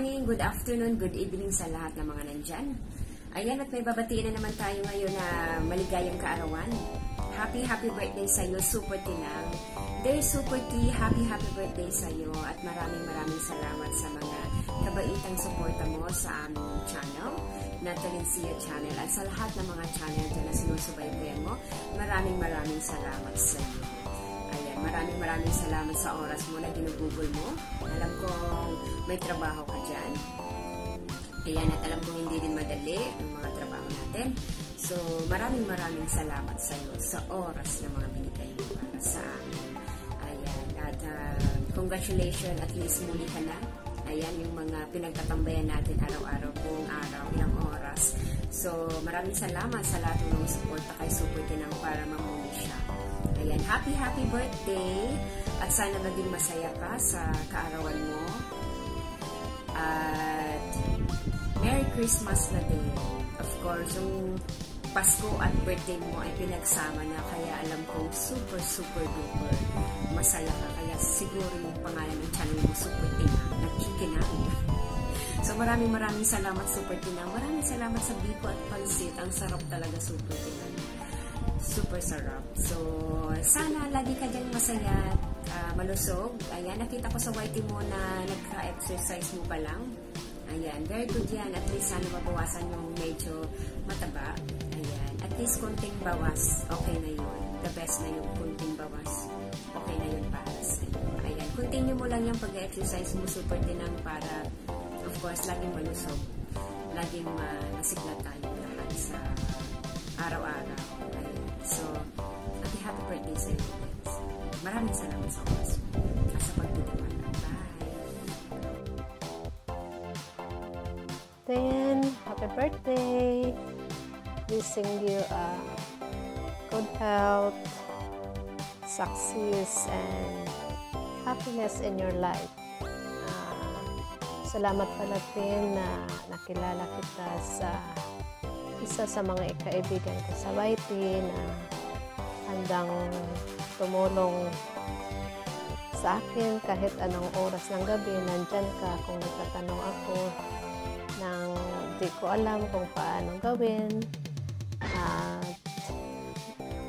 morning, good afternoon, good evening sa lahat ng mga nandyan. Ayan, at may babatiin na naman tayo ngayon na maligayang kaarawan. Happy birthday sa iyo, Super Tinang. Dear Super T, happy birthday sa iyo at maraming salamat sa mga kabaitang suporta mo sa aming channel, Natalincia Channel, at sa lahat ng mga channel dyan na sinusubaybayan mo. Maraming salamat sa iyo. Ayan, maraming salamat sa oras mo na ginugugol mo. Alam kong may trabaho ka dyan. Ayan, at alam kong hindi din madali ang mga trabaho natin. So, maraming salamat sa iyo sa oras na mga binigay mo para sa amin. Ayan, at congratulations, at least muli ka na. Ayan, yung mga pinagtatambayan natin araw-araw, buong araw, ilang oras. So, maraming salamat sa lahat ng suporta kay Super Tinang para mamuli siya. Ayan, happy birthday! At sana maging masaya ka sa kaarawan mo. At Merry Christmas na din. Of course, yung Pasko at birthday mo ay pinagsama na, kaya alam kong super duper masaya ka. Kaya siguro yung pangalan ng channel mo, Super Tinang, nakikinang. So maraming salamat, Super Tinang. Maraming salamat sa biko at pansit. Ang sarap talaga, Super Tinang. Super sarap. So sana lagi ka dyan masaya, malusog. Ayan, nakita ko sa YT mo na nagka-exercise mo pa lang. Ayan, very good yan. At least sana mabawasan yung medyo mataba. Ayan, at least konting bawas, okay na yun. The best na yung konting bawas. Okay na yun para sa iyo. Ayan, continue mo lang yung pag-exercise mo, Super Tinang, para, of course, laging malusog. Laging masigla tayo lahat sa araw-araw. Ayan. So, happy birthday sa iyo, guys. Maraming salamat sa oras mo at sa pagtitiwala. Then, happy birthday! Wishing you good health, success, and happiness in your life. Salamat pala din na nakilala kita sa isa sa mga kaibigan ko sa YT na handang tumulong sa akin kahit anong oras ng gabi. Nandyan ka kung nagtatanong ako nang di ko alam kung paano gawin, at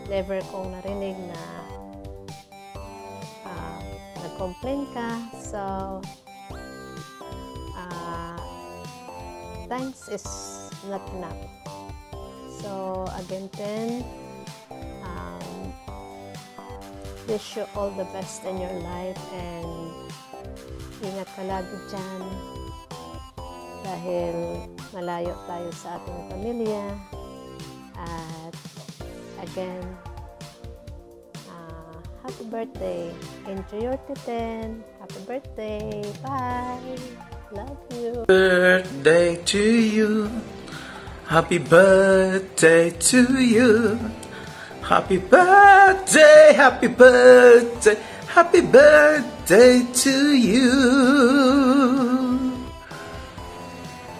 never kong narinig na nag-complain ka. So thanks is not enough. So again then, wish you all the best in your life, and ingat ka lagi dyan dahil malayo tayo sa ating pamilya. At again, happy birthday. Enjoy your Titen. Happy birthday. Bye. Love you. Birthday to you. Happy birthday to you. Happy birthday, happy birthday, happy birthday to you.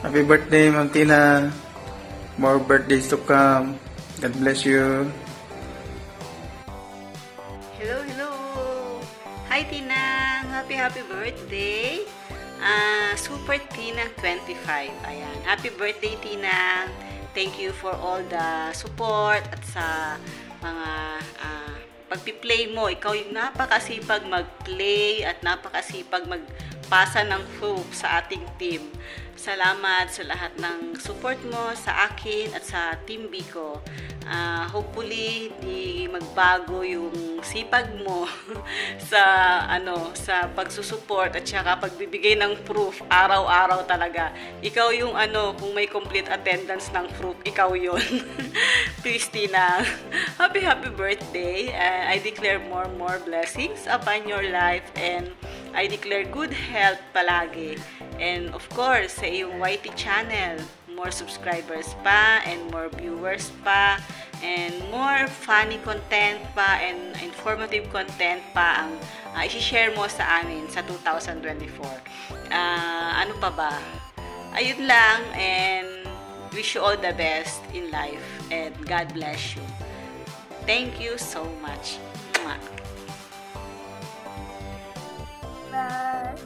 Happy birthday, Ma'am Tina. More birthdays to come. God bless you. Hello. Hi, Tinang. Happy birthday. Super Tinang 25. Ayan. Happy birthday, Tinang. Thank you for all the support at sa mga pagpi-play mo. Ikaw yung napakasipag mag-play at napakasipag magpasa ng proof sa ating team. Salamat sa lahat ng support mo sa akin at sa Team Biko. Hopefully, hindi magbago yung sipag mo sa pagsusupport at saka pagbibigay ng proof araw-araw talaga. Ikaw yung kung may complete attendance ng proof, ikaw yun. Christina, happy birthday. I declare more blessings upon your life, and I declare good health palagi. And of course, sa iyong YT channel, more subscribers pa, and more viewers pa, and more funny content pa, and informative content pa ang isi-share mo sa amin sa 2024. Ano pa ba? Ayun lang, and wish you all the best in life, and God bless you. Thank you so much. Mwah. Bye.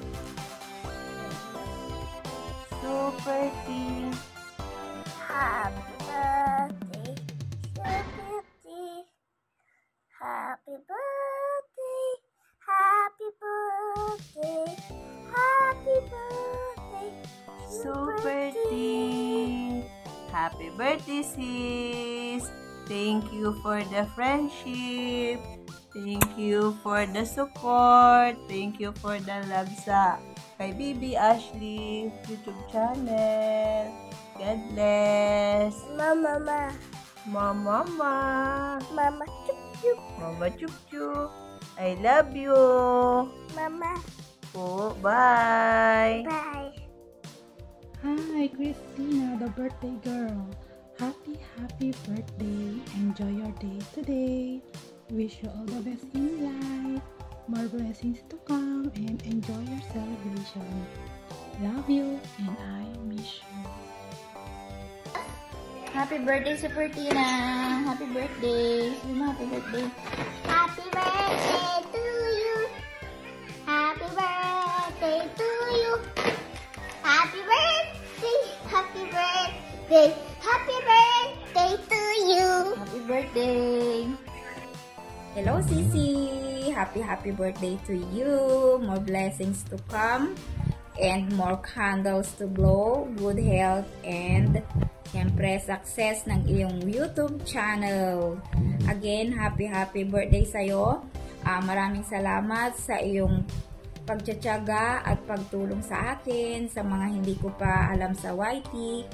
Super T. Happy birthday, Super T. Happy birthday, happy birthday, happy birthday, Super T. Happy birthday, sis. Thank you for the friendship. Thank you for the support. Thank you for the love sa kay Bibi Ashley YouTube channel. God bless. Mama, Mama. Mama, chup chup, Mama Chup Chup. I love you. Mama, Oh, bye. bye. Hi, Christina, the birthday girl. Happy birthday. Enjoy your day today. Wish you all the best in life. More blessings to come and enjoy your celebration. Love you and I miss you. Happy birthday, Super Tina! Happy birthday! Sabi mo, happy birthday! Happy birthday to you. Happy birthday to you. Happy birthday, happy birthday, happy birthday to you. Happy birthday! Hello, Sisi! Happy birthday to you! More blessings to come and more candles to blow, good health, and siyempre success ng iyong YouTube channel. Again, happy birthday sa'yo. Maraming salamat sa iyong pagtsatsaga at pagtulong sa akin, sa mga hindi ko pa alam sa YT.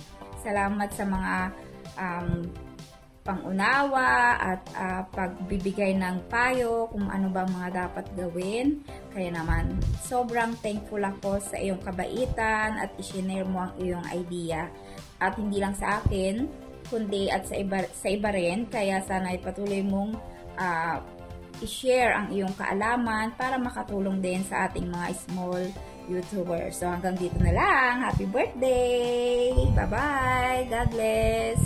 Salamat sa mga pangunawa at pagbibigay ng payo kung ano ba mga dapat gawin. Kaya naman, sobrang thankful ako sa iyong kabaitan at isinare mo ang iyong idea. At hindi lang sa akin, kundi at sa iba rin. Kaya sana ipatuloy mong i-share ang iyong kaalaman para makatulong din sa ating mga small YouTubers. So hanggang dito na lang. Happy birthday! Bye-bye! God bless!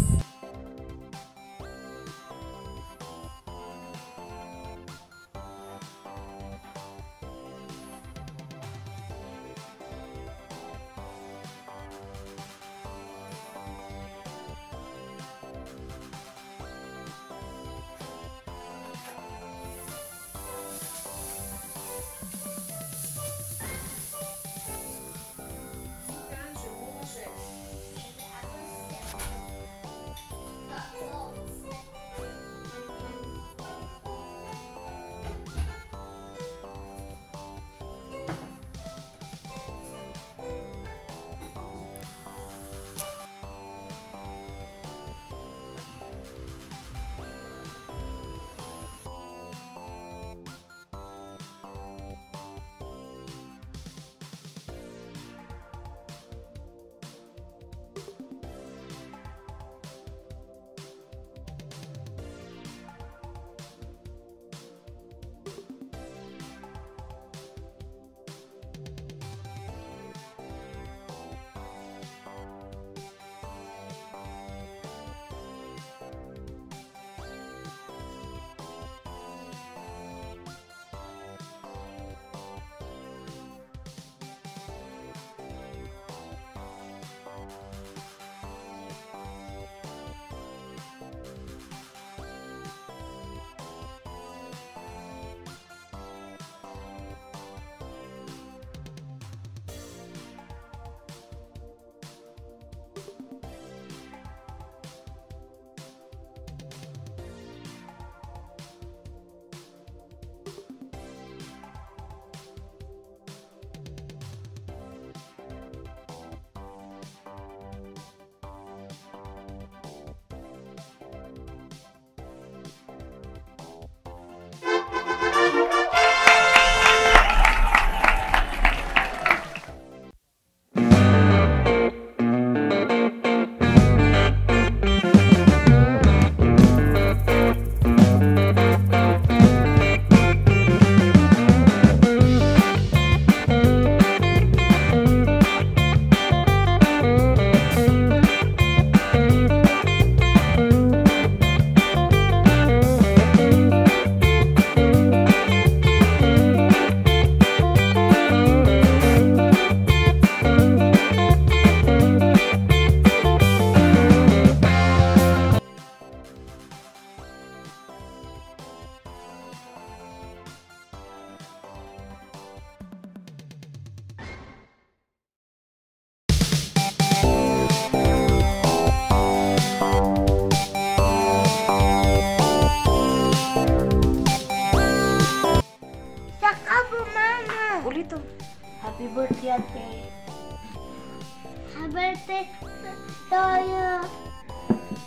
to you.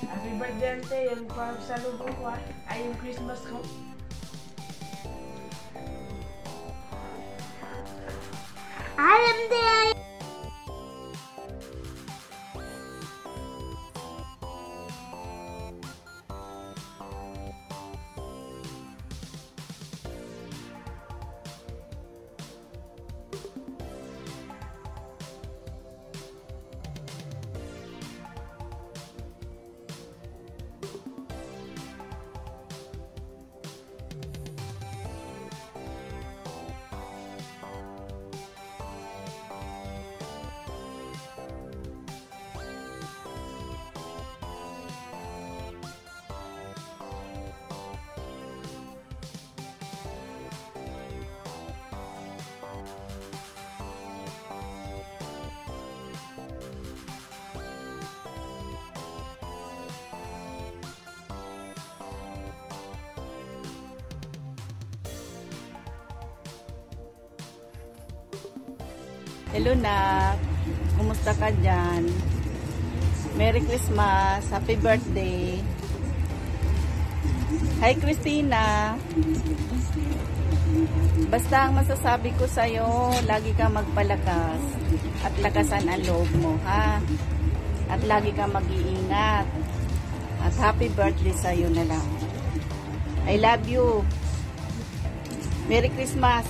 Happy birthday, ante. Yan pa sa lubong ko, ay yung Christmas ko. Alam din. Hello na, kumusta ka dyan? Merry Christmas, Happy Birthday. Hi Christina. Basta ang masasabi ko sa'yo, lagi ka magpalakas at lakasan ang loob mo, ha? At lagi ka mag-iingat. At happy birthday sa'yo na lang. I love you. Merry Christmas.